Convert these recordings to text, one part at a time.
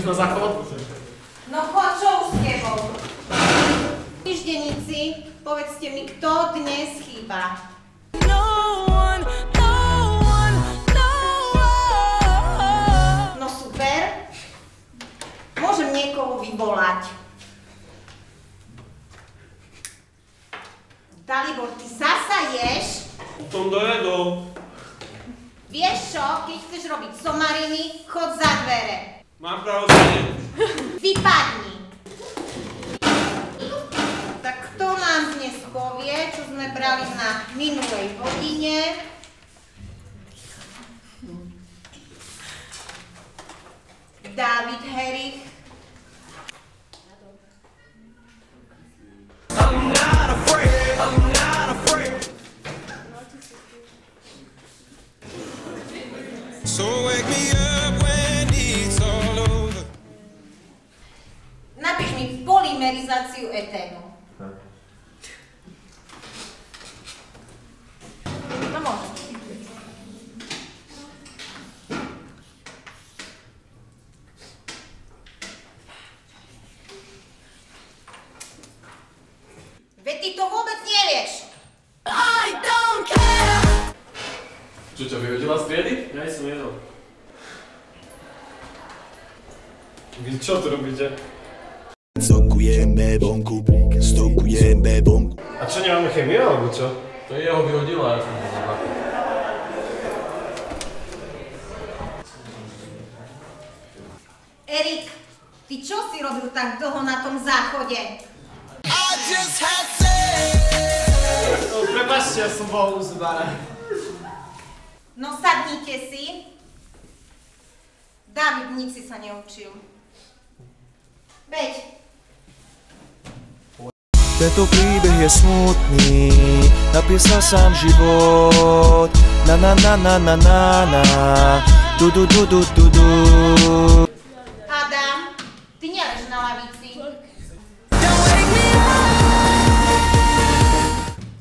na záchod? No choď, čo už s tebou? Týždenici, povedzte mi, kto dnes chýba? No super. Môžem niekoho vyvolať. Dalibor, ty zasa ješ? Som dojedol. Vieš čo, keď chceš robiť somariny, chod za dvere. Mám právo sedieť. Vypadni. Tak kto nám dnes povie, čo sme brali na minulej hodine? David Herich. I'm not afraid, I'm not afraid. So wake me up when it's all over. Napíš mi polymerizáciu eténu. No môžem. Veď ty to vôbec nevieš. I don't care. Čo ťa vyhodila z triedy? Ja som jedol. Vy čo tu robíte? Stokujeme vonku, stokujeme vonku. A čo, nemáme chemiu, alebo čo? To je jeho vyhodila, ja som to zaplatil. Erik, ty čo si robil tak dlho na tom záchode? No, prepáčte, ja som bol u zubára. No sadnite si. David nič si sa neučil. Veď. Tento príbeh je smutný, napísal sám život. Na na na na na na na. Du du du du du du. Adam, ty nelež na lavici.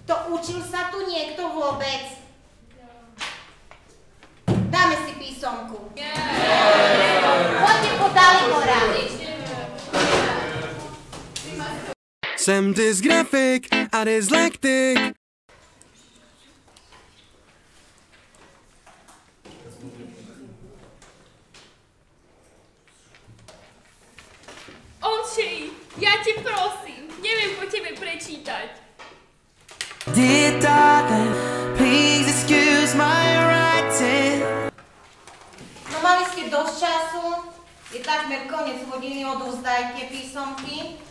To učil sa tu niekto vôbec? Dáme si písomku. Poďte po Dalibora. Jsem dysgrafik a dyslektik. Ondřej, já tě prosím, nevím po tebe prečítať. Dear darling, please excuse my writing. No mali ste dosť času. Je takmer koniec hodiny, odovzdajte písomky.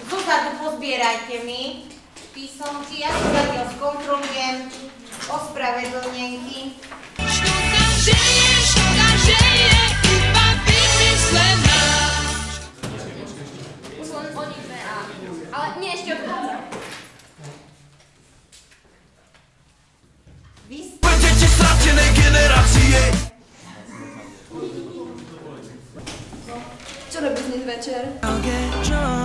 Zozadu pozbierajte mi písomky, ja to zatiaľ skontrolujem, ospravedlnenky. Škoda, že je iba vymyslená. Už len oni dve a... Ale nie, ešte odchádza. Vy ste... Děti ztracené generacie. Čo robíš dnes večer? I'll get drunk.